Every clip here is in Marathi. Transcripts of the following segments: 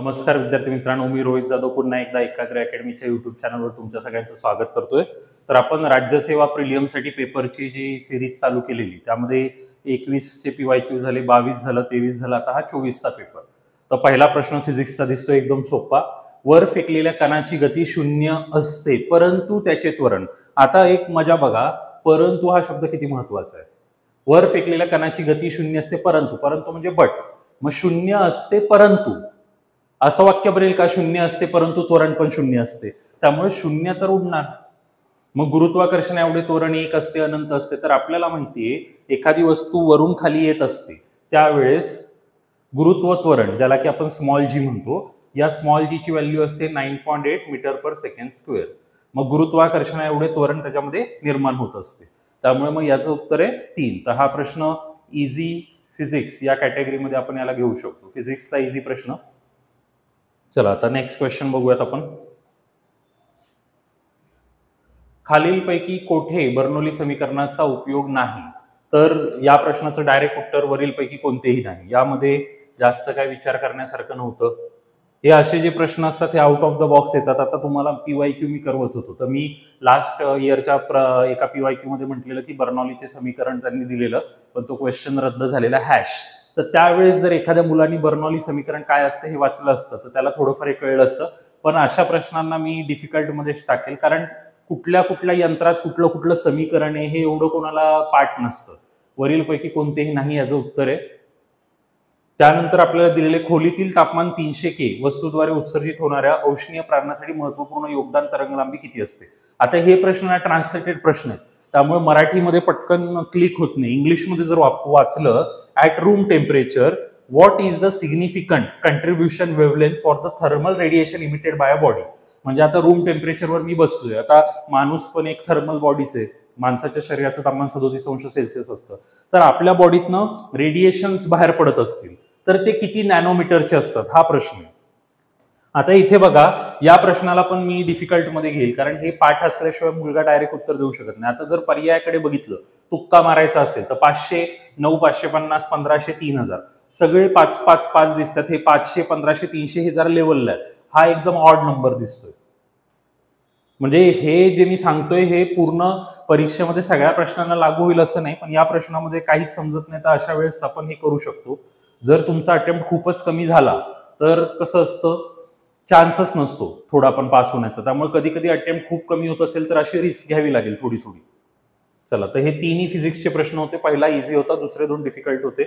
नमस्कार विद्यार्थी मित्रांनो, मी रोहित जाधव पुन्हा एकदा एकाग्र अकॅडमीच्या युट्यूब चॅनलवर तुमच्या सगळ्यांचं स्वागत करतोय। तर आपण राज्यसेवा प्रिलियमसाठी पेपरची जी सिरीज चालू केलेली त्यामध्ये 21 चे PYQ झाले, 22 झालं, 23 झालं, आता हा 24चा पेपर। तर पहिला प्रश्न फिजिक्सचा दिसतोय एकदम सोपा। वर फेकलेल्या कणाची गती 0 असते परंतु त्याचे त्वरण। आता एक मजा बघा, परंतु हा शब्द किती महत्वाचा आहे। वर फेकलेल्या कणाची गती 0 असते परंतु, परंतु म्हणजे बट, मग 0 असते परंतु असं वाक्य बनेल का? 0 असते परंतु त्वरण पण 0 असते, त्यामुळे 0 तर उडणार। मग गुरुत्वाकर्षण एवढे त्वरण 1 असते, अनंत असते। तर आपल्याला माहितीये एखादी वस्तू वरून खाली येत असते त्यावेळेस गुरुत्व त्वरण, ज्याला की आपण स्मॉल जी म्हणतो, या स्मॉल जी ची व्हॅल्यू असते 9.8 मीटर पर सेकंड स्क्वेअर। मग गुरुत्वाकर्षण एवढे त्वरण त्याच्यामध्ये निर्माण होत असते, त्यामुळे मग याचं उत्तर आहे 3। तर हा प्रश्न इझी फिजिक्स या कॅटेगरीमध्ये आपण याला घेऊ शकतो, फिजिक्सचा इझी प्रश्न। चला आता नेक्स्ट क्वेश्चन बघूयात आपण। खालीलपैकी कोठे बर्नौली समीकरणाचा उपयोग नाही? तर या प्रश्नाचं डायरेक्ट उत्तर वरीलपैकी कोणतेही नाही। यामध्ये जास्त काय विचार करण्यासारखं नव्हतं। हे असे जे प्रश्न असतात हे आउट ऑफ द बॉक्स येतात। आता तुम्हाला PYQ मी करवत होतो, तर मी लास्ट इयरच्या एका PYQ मध्ये म्हटलेलं की बर्नौलीचे समीकरण त्यांनी दिलेलं, पण तो क्वेश्चन रद्द झालेला हॅश। तर त्यावेळेस जर एखाद्या मुलांनी बर्नौली समीकरण काय असतं हे वाचलं असतं तर त्याला थोडंफार एक कळलं असतं। पण अशा प्रश्नांना मी डिफिकल्ट मध्येच टाकेल, कारण कुठल्या कुठल्या यंत्रात कुठलं कुठलं समीकरण आहे हे एवढं कोणाला पाठ नसतं। वरीलपैकी कोणतेही नाही याचं उत्तर आहे। त्यानंतर आपल्याला दिलेले खोलीतील तापमान 300 K वस्तूद्वारे उत्सर्जित होणाऱ्या औष्णीय प्रारणासाठी महत्वपूर्ण योगदान तरंगलांबी किती असते? आता हे प्रश्न ट्रान्सलेटेड प्रश्न आहेत, त्यामुळे मराठीमध्ये पटकन क्लिक होत नाही। इंग्लिशमध्ये जर वाचलं, at room temperature what is the significant contribution wavelength for the thermal radiation emitted by a body. म्हणजे आता रूम टेम्परेचरवर मी बसलोय, आता माणूस पण एक थर्मल बॉडीच आहे, माणसाच्या शरीराचं तापमान 37°C असतं, तर आपल्या बॉडीतनं रेडिएशन्स बाहेर पडत असतील तर ते किती नॅनोमीटरचे असतात हा प्रश्न आहे। आता इथे बघा, या प्रश्नाला पण मी डिफिकल्ट मध्ये घेईल, कारण हे पाठ असल्याशिवाय मुलगा डायरेक्ट उत्तर देऊ शकत नाही। आता जर पर्यायाकडे बघितलं, तुक्का मारायचा असेल तर 500, 9, 550, 1500, 3000 सगळे 5, 5, 5 दिसतात। हे 500, 1500, 300 हे जरा लेवलला आहे, हा एकदम ऑड नंबर दिसतोय। म्हणजे हे जे मी सांगतोय हे पूर्ण परीक्षेमध्ये सगळ्या प्रश्नांना लागू होईल असं नाही, पण या प्रश्नामध्ये काहीच समजत नाही तर अशा वेळेस आपण हे करू शकतो। जर तुमचा अटेम्प्ट खूपच कमी झाला तर कसं असतं, चान्सच नसतो थोडा पण पास होण्याचा, त्यामुळे कधी कधी अटेम्प्ट खूप कमी होत असेल तर अशी रिस्क घ्यावी लागेल थोडी थोडी। चला, तर हे तिन्ही फिजिक्सचे प्रश्न होते। पहिला इझी होता, दुसरे 2 डिफिकल्ट होते।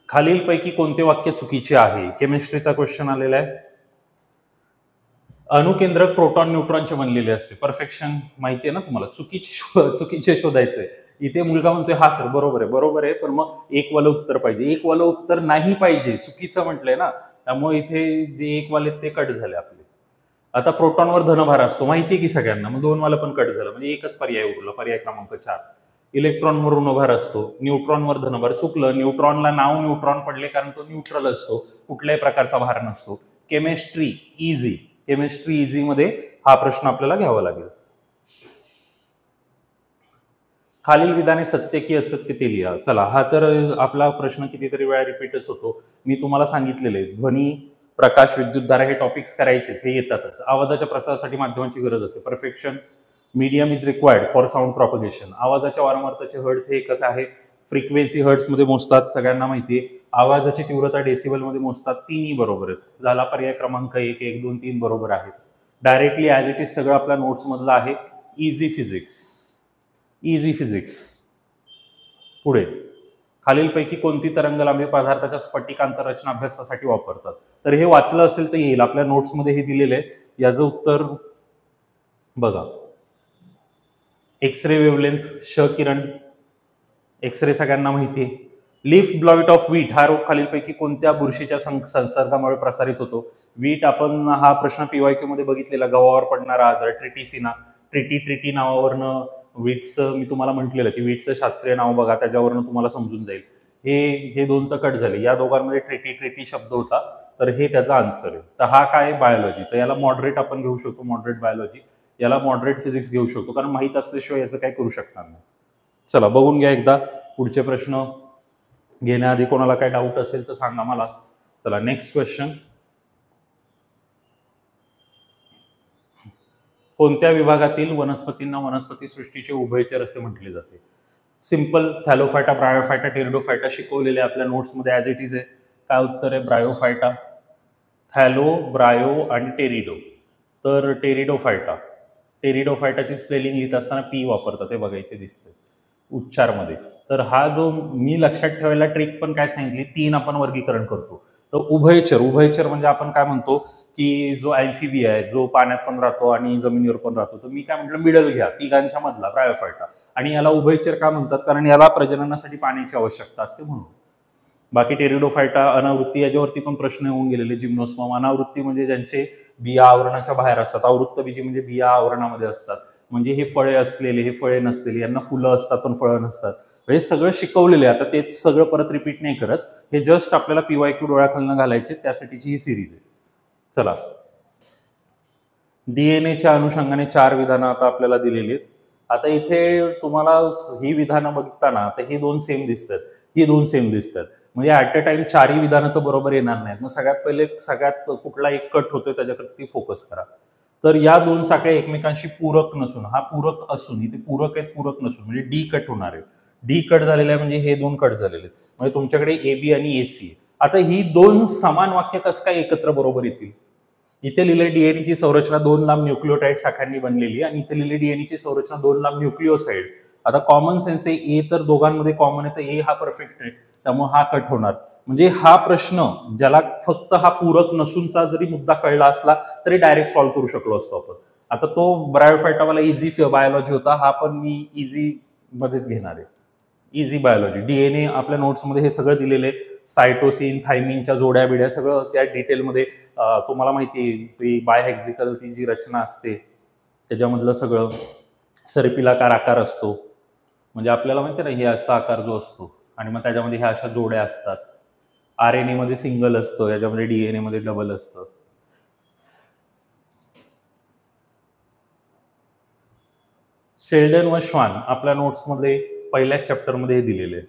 खालीलपैकी कोणते वाक्य चुकीचे आहे? केमिस्ट्रीचा क्वेश्चन आलेला आहे। अणुकेंद्रक प्रोटॉन न्यूट्रॉनचे बनलेले असते। परफेक्शन माहिती आहे ना तुम्हाला, चुकीचे शोधायचंय। इथे मुलगा म्हणतोय हा सर बरोबर आहे, बरोबर आहे, पण मग एक वालं उत्तर पाहिजे। एक वालं उत्तर नाही पाहिजे, चुकीचं म्हटलंय ना, त्यामुळे इथे जे एक वाले ते कट झाले आपले। आता प्रोटॉनवर धनभार असतो माहितीये की सगळ्यांना, मग 2 वाला पण कट झालं, म्हणजे एकच पर्याय उरला, पर्याय क्रमांक 4। इलेक्ट्रॉनवर ऋणभार असतो, न्यूट्रॉनवर धनभार। चुकलं, न्यूट्रॉनला नाव न्यूट्रॉन पडले कारण तो न्यूट्रल असतो, कुठल्याही प्रकारचा भार नसतो। केमिस्ट्री इझी, केमिस्ट्री इझी मध्ये हा प्रश्न आपल्याला घ्यावा लागेल। खालील विधाने सत्य की असत्य ते लिहा। चला, हा तर आपला प्रश्न कितीतरी वेळा रिपीटच होतो। मी तुम्हाला सांगितलेले ध्वनी, प्रकाश, विद्युतधारा हे टॉपिक्स करायचे, हे येतातच। आवाजाच्या प्रसारासाठी माध्यमांची गरज असते। Perfection, medium is required for sound propagation. आवाजाच्या वारंवारतेचे हर्ट्ज हे एकक आहे, फ्रिक्वेन्सी हर्ट्ज मध्ये मोजतात, सगळ्यांना माहितीये। आवाजाची तीव्रता डेसिबल मध्ये मोजतात, तिन्ही बरोबर आहेत। झाला पर्याय क्रमांक 1, 1, 2, 3 बरोबर आहे। डायरेक्टली ॲज इट इज सगळं आपल्या नोट्स मधलं आहे। Easy physics, easy physics. पुढे, खालीलपैकी कोणती तरंगलांबी पदार्थाच्या स्फटिकांत रचना अभ्यासासाठी वापरतात? तर हे वाचलं असेल तर येईल, आपल्या नोट्स मध्ये हे दिलेलं आहे। याचं उत्तर बघा, एक्स रे वेव्हलेंथ, क्ष किरण, एक्स रे सगळ्यांना माहिती आहे। लीफ ब्लॉइट ऑफ वीट हा रोग खालीलपैकी कोणत्या बुरशीच्या संसर्गामुळे प्रसारित होतो? वीट आपण हा प्रश्न PYQ मध्ये बघितलेला, गव्हावर पडणारा आजार ट्रिटिसिना। ट्रिटी नावावरनं वीटचं मी तुम्हाला म्हटलेलं की वीटचं शास्त्रीय नाव बघा, त्याच्यावरनं तुम्हाला समजून जाईल। हे 2 तर कट झाले, या दोघांमध्ये ट्रिटी शब्द होता, तर हे त्याचा आन्सर आहे। तर हा काय, बायोलॉजी। तर याला मॉडरेट आपण घेऊ शकतो, मॉडरेट बायोलॉजी। याला मॉडरेट फिजिक्स घेऊ शकतो, कारण माहित असल्याशिवाय याचं काय करू शकणार नाही। चला बघून घ्या एकदा पुढचे प्रश्न। घेण्याआधी कोणाला काय डाऊट असेल तर सांगा मला. चला नेक्स्ट क्वेश्चन. कोणत्या विभागातील वनस्पतींना वनस्पती सृष्टीचे उभयचर असे म्हटले जाते? सिंपल, थॅलोफायटा, ब्रायोफायटा, टेरिडोफायटा शिकवलेले आपल्या नोट्समध्ये ॲज इट इज आहे. काय उत्तर आहे? ब्रायोफायटा. थॅलो, ब्रायो आणि टेरिडो. तर टेरिडोफायटा. टेरिडोफायटाची स्पेलिंग लिहित असताना पी वापरतात, हे बघा इथे दिसतंय उच्चारमध्ये. तर हा जो मी लक्षात ठेवायला ट्रिक पण काय सांगितली, 3 आपण वर्गीकरण करतो. तर उभयचर, उभयचर म्हणजे आपण काय म्हणतो की जो ॲम्फिबिया आहे, जो पाण्यात पण राहतो आणि जमिनीवर पण राहतो. तर मी काय म्हटलं, मिडल घ्या, तिघांच्या मधला ब्रायोफायटा. आणि याला उभयचर का म्हणतात? कारण याला प्रजननासाठी पाण्याची आवश्यकता असते म्हणून. बाकी टेरिडोफायटा, अनावृत्ती, याच्यावरती पण प्रश्न येऊन गेलेले. जिम्नोस्पर्म, अनावृत्ती म्हणजे ज्यांचे बिया आवरणाच्या बाहेर असतात. आवृत्त बीजी म्हणजे बिया आवरणामध्ये असतात, म्हणजे हे फळे असलेले, हे फळे नसलेले, यांना फुलं असतात पण फळं नसतात. म्हणजे सगळं शिकवलेलं आहे. आता तेच सगळं परत रिपीट नाही करत, हे जस्ट आपल्याला PYQ डोळ्याखालनं घालायचे, त्यासाठीची ही सिरीज आहे. चला, DNA अनुषंगाने 4 विधानं आता आपल्याला दिलेली आहेत. आता इथे तुम्हाला ही विधानं बघताना आता ही 2 सेम दिसतात, ही 2 सेम दिसतात. म्हणजे ॲट अ टाइम 4ही विधानं तर बरोबर येणार नाहीत. मग सगळ्यात पहिले सगळ्यात कुठला एक कट होतोय त्याच्याकडे फोकस करा. तर या 2 साखळ्या एकमेकांशी पूरक नसून, हा पूरक असून, इथे पूरक आहेत, पूरक नसून म्हणजे डी कट होणार आहे. डी कट झालेला आहे म्हणजे हे 2 कट झालेले आहेत. म्हणजे तुमच्याकडे AB आणि AC. आता ही 2 समान वाक्य कसं काय एकत्र बरोबर येतील? इथे लिहिले डीएनएची संरचना 2 लांब न्यूक्लिओटाइड शाखांनी बनलेली, आणि इथे लिहिले डीएनएची संरचना 2 लांब न्यूक्लिओसाइड. आता कॉमन सेन्स आहे, ए तर दोघांमध्ये कॉमन आहे, तर ए हा परफेक्ट आहे, त्यामुळे हा कट होणार. म्हणजे हा प्रश्न ज्याला फक्त हा पूरक नसूनचा जरी मुद्दा कळला असला तरी डायरेक्ट सॉल्व्ह करू शकलो असतो आपण. आता तो ब्रायोफायटावाला इझी बायोलॉजी होता, हा पण मी इझी मध्येच घेणार आहे. Easy biology. डीएनए आपल्या नोट्समध्ये हे सगळं दिलेलं आहे. सायटोसिन, थायमिनच्या जोड्या बिड्या सगळं त्या डिटेलमध्ये तुम्हाला माहिती आहे. ती बायहेक्झिकल ती जी रचना असते त्याच्यामधलं सगळं सर्पिलाकार आकार असतो. म्हणजे आपल्याला माहिती आहे ना, हे असा आकार जो असतो, आणि मग त्याच्यामध्ये ह्या अशा जोड्या असतात. RNA मध्ये सिंगल असतं, याच्यामध्ये DNA मध्ये डबल असतं. शेल्डन व श्वान आपल्या नोट्समध्ये पहिल्याच चॅप्टरमध्ये हे दिलेले.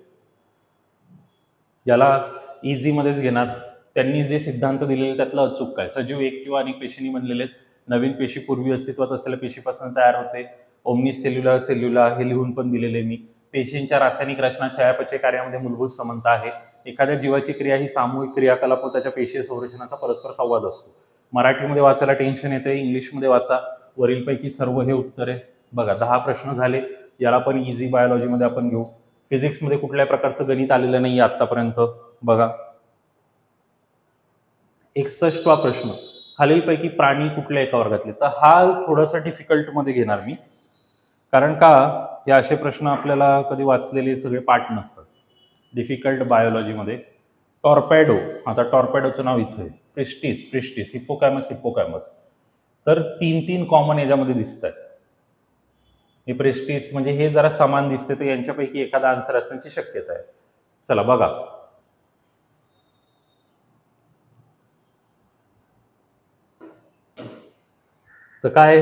याला इझी मध्येच घेणार. त्यांनी जे सिद्धांत दिलेले त्यातला अचूक काय? सजीव एक किंवा अनेक पेशींनी बनलेले आहेत. नवीन पेशी पूर्वी अस्तित्वात असलेल्या पेशीपासून तयार होते. ओमनिस सेल्युला, सेल्युला हे लिहून पण दिलेले मी. पेशींच्या रासायनिक रचना चयापचय कार्यामध्ये मूलभूत समानता आहे. एखाद्या जीवाची क्रिया ही सामूहिक क्रियाकलाप व त्याच्या पेशीय संरचनाचा परस्पर संवाद असतो. मराठीमध्ये वाचायला टेन्शन येते, इंग्लिशमध्ये वाचा. वरीलपैकी सर्व हे उत्तर आहे. बघा 10 प्रश्न झाले. याला पण इझी बायोलॉजीमध्ये आपण घेऊ. फिजिक्समध्ये कुठल्याही प्रकारचं गणित आलेलं नाही आतापर्यंत. बघा 61वा प्रश्न, खालीलपैकी प्राणी कुठल्या एका वर्गातले? तर हा थोडासा डिफिकल्ट मध्ये घेणार मी, कारण का हे असे प्रश्न आपल्याला कधी वाचलेले सगळे पाठ नसतात. डिफिकल्ट बायोलॉजीमध्ये टॉर्पेडो. आता टॉर्पेडोचं नाव इथं आहे. Pristis, Pristis, hippocampus, hippocampus. तर 3 कॉमन याच्यामध्ये दिसत आहेत. हे प्रेस्टिस म्हणजे हे जरा समान दिसते, तर यांच्यापैकी एखादा आन्सर असण्याची शक्यता आहे. चला बघा, तर काय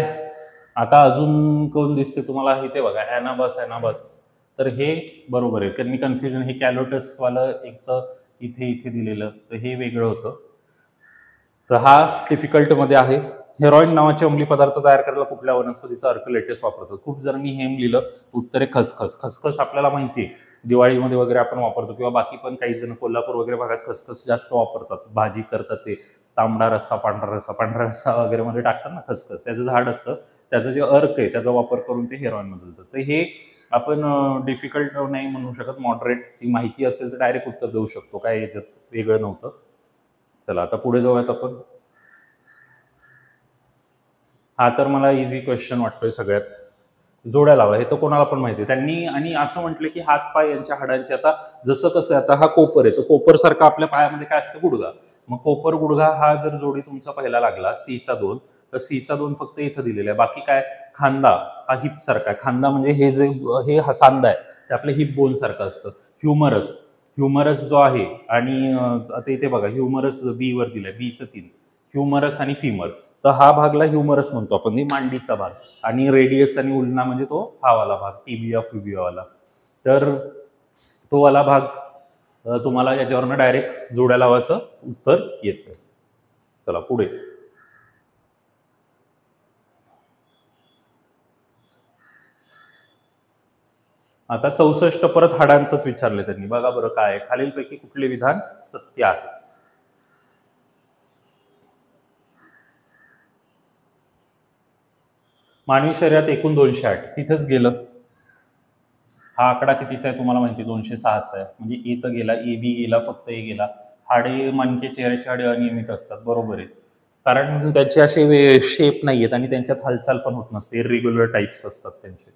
आता अजून कोण दिसते तुम्हाला? इथे बघा, ॲनाबस, ॲनाबस. तर हे बरोबर आहे. त्यांनी कन्फ्युजन, हे कॅलोटस वालं एक तर इथे दिलेलं, तर हे वेगळं होतं. तर हा डिफिकल्ट मध्ये आहे. हेरॉईन नावाचे अंमली पदार्थ तयार करायला कुठल्या वनस्पतीचा अर्क लेटेस्ट वापरतात? खूप जणांनी हेम लिहिलं. उत्तरे खसखस. खसखस आपल्याला माहिती आहे, दिवाळीमध्ये वगैरे आपण वापरतो, किंवा बाकी पण काही जण कोल्हापूर वगैरे भागात खसखस जास्त वापरतात. भाजी करतात ते तांबडा रस्सा, पांढरा रस्सा वगैरे मध्ये टाकतात ना खसखस. त्याचं झाड असतं, त्याचं जे अर्क आहे त्याचा वापर करून ते हेरॉईन बदलतात. तर हे आपण डिफिकल्ट नाही म्हणू शकत, मॉडरेट. ती माहिती असेल तर डायरेक्ट उत्तर देऊ शकतो, काय याच्यात वेगळं नव्हतं. चला आता पुढे जाऊयात आपण. हा तर मला इझी क्वेश्चन वाटतोय सगळ्यात. जोड्या लावा, हे तर कोणाला पण माहिती आहे. त्यांनी आणि असं म्हटलं की हात पाय यांच्या हाडांचे, आता जसं कसं आता हा कोपर आहे, तर कोपर सारखा आपल्या पायामध्ये काय असतं? गुडघा. मग कोपर गुडघा हा जर जोडी तुमचा पहिला लागला C चा 2, तर C चा 2 फक्त इथं दिलेला आहे. बाकी काय? खांदा हा हिप सारखा आहे. खांदा म्हणजे हे जे हे हा सांधा आहे ते आपल्या हिप बोन सारखं असतं. ह्युमरस, ह्युमरस जो आहे, आणि आता इथे बघा ह्युमरस B वर दिलाय, B चं 3. ह्युमरस आणि फिमर, तर हा भागला ह्युमरस म्हणतो आपण, ही मांडीचा भाग. आणि रेडियस आणि उलना म्हणजे तो हा वाला भाग, टिबिया फ्युबिया वाला. तर तो वाला भाग तुम्हाला याच्यावरनं डायरेक्ट जोड्या लावायचं उत्तर येतं. चला पुढे. आता 64 परत हाडांचंच विचारले त्यांनी. बघा बरं काय खालीलपैकी कुठले विधान सत्य आहे. मानवी शरीरात एकूण 208. तिथंच गेलं. हा आकडा कितीचा आहे तुम्हाला माहिती, 206चा आहे. म्हणजे ए तर गेला, ए बी गेला, फक्त ए गेला. हाडे मणके चेहऱ्याचे हाडे अनियमित असतात, बरोबर आहे. कारण त्यांचे असे शेप नाही आहेत आणि त्यांच्यात हालचाल पण होत नसते, इरेग्युलर टाइप्स असतात त्यांचे.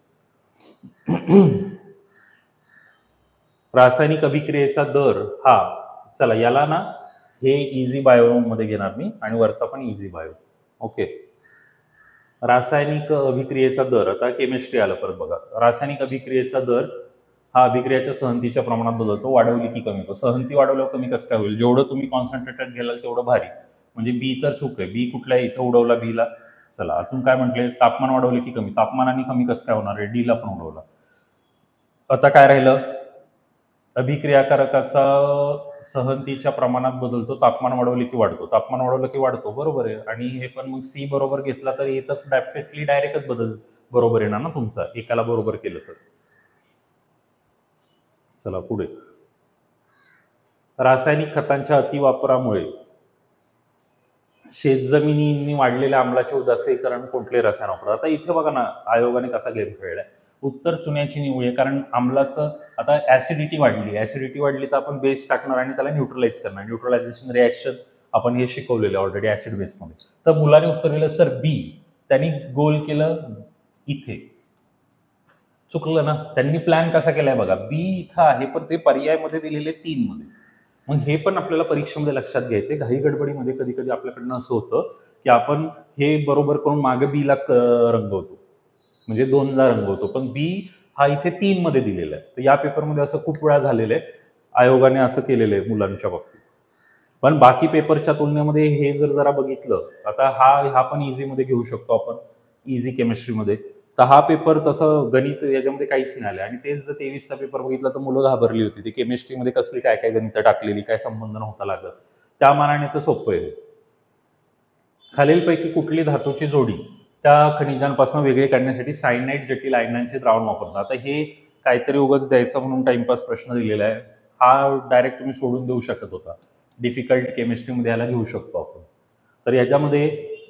रासायनिक अभिक्रियेचा दर हा, चला याला ना हे इझी बायो मध्ये घेणार मी आणि वरचा पण इझी बायो. ओके. रासायनिक अभिक्रियेचा दर, आता केमिस्ट्री आलं परत बघा. रासायनिक अभिक्रियेचा दर हा अभिक्रियाच्या सहनतीच्या प्रमाणात बदलतो. वाढवली की कमी होतो. सहनती वाढवल्यावर कमी कसं काय होईल? जेवढं तुम्ही कॉन्सन्ट्रेटेड घ्याल तेवढं भारी. म्हणजे बी तर चूक आहे. बी कुठल्या इथं उडवला बीला. चला अजून काय म्हटले, तापमान वाढवले की कमी. तापमानाने कमी कसं काय होणार आहे? डीला पण उडवला. आता काय राहिलं, अभिक्रियाकारकाचा सहनतीच्या प्रमाणात बदलतो. तापमान वाढवले की वाढतो. तापमान वाढवलं की वाढतो, बरोबर आहे. आणि हे पण मग सी बरोबर घेतला तर हे तर डेफिनेटली डायरेक्टच बरोबर येणार ना तुमचा, एकाला बरोबर केलं तर. चला पुढे. रासायनिक खतांच्या अतिवापरामुळे शेतजमिनींनी वाढलेल्या आम्लाचे उदासीकरण कोणते रसायन वापरतात? आता इथे बघा ना आयोगाने कसा गेम खेळलाय. उत्तर चुन्याची निवड आहे. कारण आम्लाचं आता ऍसिडिटी वाढली तर आपण बेस टाकणार आणि त्याला न्यूट्रलाइज करणार. न्यूट्रलायझेशन रिॲक्शन आपण हे शिकवलेलं ऑलरेडी ऍसिड बेसमध्ये. तर मुलाने उत्तर दिलं सर बी. त्यांनी गोल केलं इथे. चुकलं ना. त्यांनी प्लॅन कसा केलाय बघा. बी इथं आहे पण ते पर्यायमध्ये दिलेले 3 मध्ये. मग हे पण आपल्याला परीक्षेमध्ये लक्षात घ्यायचे. घाई गडबडीमध्ये कधी कधी आपल्याकडनं असं होतं की आपण हे बरोबर करून मागे बीला रंगवतो, म्हणजे 2ला रंगवतो, पण बी हा इथे 3 मध्ये दिलेला आहे. तर या पेपरमध्ये असं खूप वेळा झालेलं आहे. आयोगाने असं केलेलं आहे मुलांच्या बाबतीत. पण बाकी पेपरच्या तुलनेमध्ये हे जरा बघितलं, आता हा पण इझीमध्ये घेऊ शकतो आपण, इझी केमिस्ट्रीमध्ये. तर हा पेपर तसं गणित याच्यामध्ये काहीच नाही आलं. आणि तेच जर 23चा पेपर बघितला तर मुलं घाबरली होती. ते केमिस्ट्रीमध्ये कसली काय काय गणितं टाकलेली, काय संबंध नव्हता लागत. त्या मानाने तर सोपं आहे. खालीलपैकी कुठली धातूची जोडी त्या खनिजांपासून वेगळे काढण्यासाठी सायनाइड जटिल आयनांचे द्रावण वापरतात? आता हे काहीतरी उगाच द्यायचं म्हणून टाइमपास प्रश्न दिलेला आहे. हा डायरेक्ट तुम्ही सोडून देऊ शकत होता. डिफिकल्ट केमिस्ट्रीमध्ये याला घेऊ शकतो आपण. तर याच्यामध्ये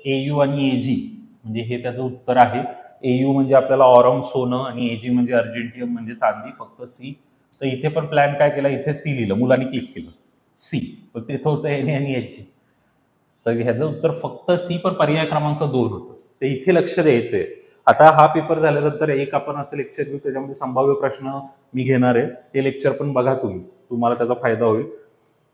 एयू आणि एजी म्हणजे हे त्याचं उत्तर आहे. एयू म्हणजे आपल्याला ऑरम सोनं आणि एजी म्हणजे अर्जेंटियम म्हणजे चांदी, फक्त सी. तर इथे पण प्लॅन काय केला, इथे सी लिहिलं, मुलांनी क्लिक केलं सी, पण तिथं होतं एन आणि एच. तर ह्याचं उत्तर फक्त सी, पण पर्याय क्रमांक 2 होतं. ते इथे लक्ष द्यायचंय. आता हा पेपर झाल्यानंतर एक आपण असं लेक्चर घेऊ त्याच्यामध्ये संभाव्य प्रश्न मी घेणार आहे. ते लेक्चर पण बघा तुम्ही, तुम्हाला त्याचा फायदा होईल.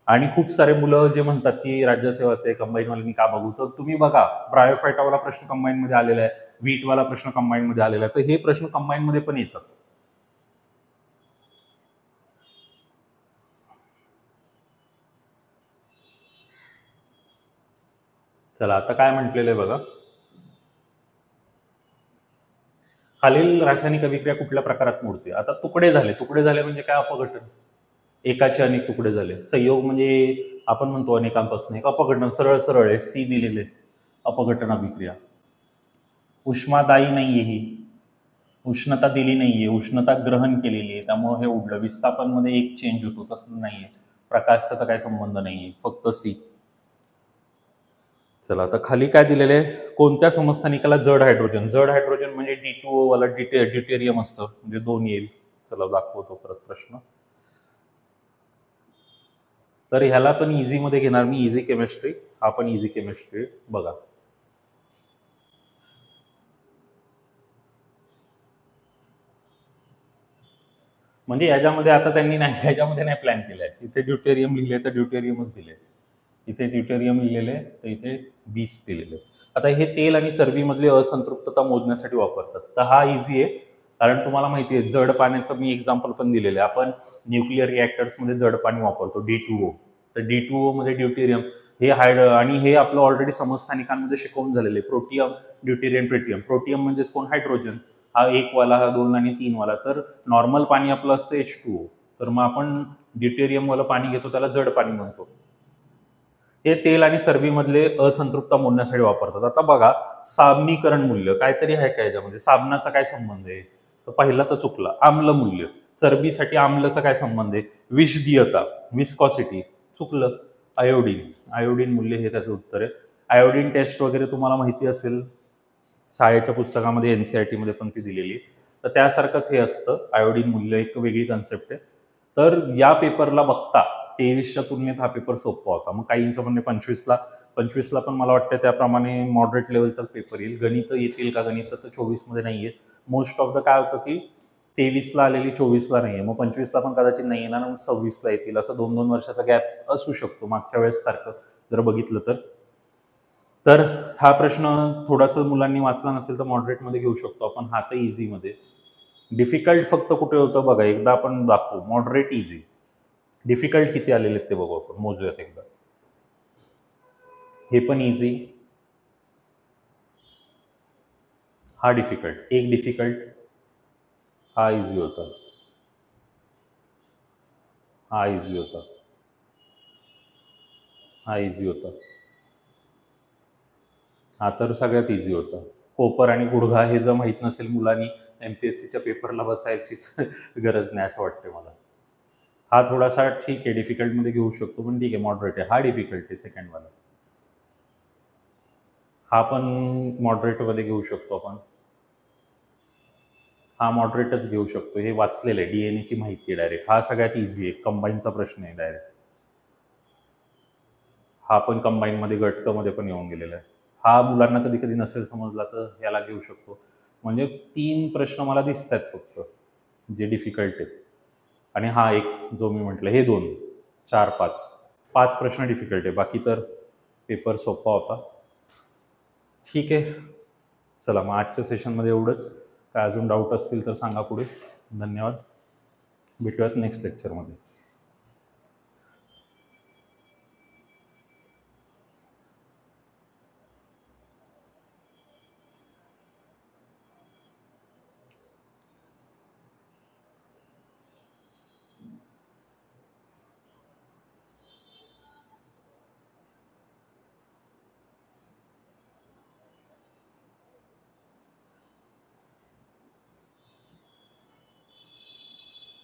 आणि खूप सारे मुलं जे म्हणतात की राज्यसेवाचे कंबाईनवाल्यांनी का बघू, तर तुम्ही बघा ब्रायोफायटावाला प्रश्न कंबाईनमध्ये आलेला आहे, वीटवाला प्रश्न कंबाईनमध्ये आलेला आहे. तर हे प्रश्न कंबाईनमध्ये पण येतात. चला आता काय म्हटलेलं आहे बघा. खालील रासायनिक अभिक्रिया कुठल्या प्रकारात मोडते? आता तुकडे झाले म्हणजे काय? अपघटन. एकाचे अनेक तुकडे झाले. संयोग म्हणजे आपण म्हणतो अनेकांपासून एक. अपघटन सरळ सरळ आहे, सी दिलेले. अपघटन अभिक्रिया. उष्मादायी नाहीये ही, उष्णता दिली नाहीये, उष्णता ग्रहण केलेली आहे, त्यामुळे हे उडलं. विस्थापन मध्ये एक चेंज होतो, तसं नाहीये. प्रकाशचा तर काही संबंध नाहीये, फक्त सी. चला आता खाली काय दिलेले आहे, कोणत्या समस्थानिकाला जड हायड्रोजन म्हणजे D2O वाला ड्यूटेरियम असतं, म्हणजे 2 येईल. चला दाखवतो परत प्रश्न. तर ह्याला पण इझी मध्ये घेणार मी, इझी केमिस्ट्री. हा पण इझी केमिस्ट्री बघा. म्हणजे याच्यामध्ये आता त्यांनी ह्याच्यामध्ये नाही प्लॅन केलाय. इथे ड्यूटेरियम लिहिले तर ड्यूटेरियमच दिले, इथे ड्यूटेरियम लिहिलेले तर इथे 20 दिलेले. आता हे तेल आणि चरबीमधली असंतृप्तता मोजण्यासाठी वापरतात. तर हा इझी आहे, कारण तुम्हाला माहिती आहे जड पाण्याचं मी एक्झाम्पल पण दिलेलं आहे. आपण न्यूक्लिअर रिॲक्टर्समध्ये जड पाणी वापरतो, D2O. तर D2O मध्ये ड्यूटेरियम हे आणि हे आपलं ऑलरेडी समस्थानिकांमध्ये शिकवून झालेले. Protium, deuterium, tritium. प्रोटियम म्हणजेच कोण? हायड्रोजन. हा 1 वाला, हा 2 आणि 3 वाला. तर नॉर्मल पाणी आपलं असतं H2O. तर मग आपण ड्यूटेरियम वाला पाणी घेतो त्याला जड पाणी म्हणतो. हे तेल आणि चरबीमधले असंतृप्तता मोजण्यासाठी वापरतात. आता बघा, साबणीकरण मूल्य काहीतरी आहे का याच्यामध्ये? साबणाचा काय संबंध आहे? तर पहिला तर चुकला. आम्ल मूल्य, चरबीसाठी आम्लचा काय संबंध आहे? विषदीयता, विस्कॉसिटी, चुकलं. आयोडीन मूल्य हे त्याचं उत्तर आहे. आयोडीन टेस्ट वगैरे तुम्हाला माहिती असेल, शाळेच्या पुस्तकामध्ये NCERT मध्ये पण ती दिलेली. तर त्यासारखंच हे असतं. आयोडीन मूल्य एक वेगळी कन्सेप्ट आहे. तर या पेपरला बघता 23च्या तुलनेत हा पेपर सोपा होता. मग काहींचं म्हणजे 25ला पण मला वाटतं त्याप्रमाणे मॉडरेट लेवलचाच पेपर येईल. गणित येतील का? गणित तर 24मध्ये नाही आहेत. मोस्ट ऑफ द काय होतं की 23ला आलेली 24ला नाही आहे, मग 25ला पण कदाचित नाही येणार, मग 26ला येतील. असं 2-2 वर्षाचा गॅप असू शकतो मागच्या वेळेस सारखं जर बघितलं तर हा प्रश्न थोडासा मुलांनी वाचला नसेल तर मॉडरेटमध्ये घेऊ शकतो आपण. हा तर इझीमध्ये. डिफिकल्ट फक्त कुठे होतं बघा, एकदा आपण दाखवू. मॉडरेट, इझी, डिफिकल्ट किती आलेले ते बघू आपण, मोजूयात एकदा. हे पण इझी, हा डिफिकल्ट, एक डिफिकल्ट, हा इझी होता, हा इझी होता, हा इझी होता, हा तर सगळ्यात इझी होता. कोपर आणि गुडघा हे जर माहीत नसेल मुलांनी, MPSCच्या पेपरला बसायचीच गरज नाही असं वाटतं मला. हा थोडासा ठीक आहे, डिफिकल्टमध्ये घेऊ शकतो, पण ठीक आहे, मॉडरेट आहे. हा डिफिकल्ट आहे सेकंडवाला. हा पण मॉडरेटमध्ये घेऊ शकतो आपण. हा मॉडरेटच घेऊ शकतो. हे वाचलेलं आहे, DNA ची माहिती आहे डायरेक्ट. हा सगळ्यात इझी आहे, कंबाईनचा प्रश्न आहे डायरेक्ट. हा पण कंबाईनमध्ये गटकमध्ये पण येऊन गेलेला आहे. हा मुलांना कधी कधी नसेल समजला तर याला घेऊ शकतो. म्हणजे 3 प्रश्न मला दिसत आहेत फक्त जे डिफिकल्ट आहेत. आणि हा एक जो मी म्हटलं, हे 2, 4, 5 प्रश्न डिफिकल्ट आहे. बाकी तर पेपर सोपा होता. ठीक आहे, चला मग आजच्या सेशनमध्ये एवढंच. काय अजून डाऊट असतील तर सांगा पुढे. धन्यवाद, भेटूयात नेक्स्ट लेक्चरमध्ये.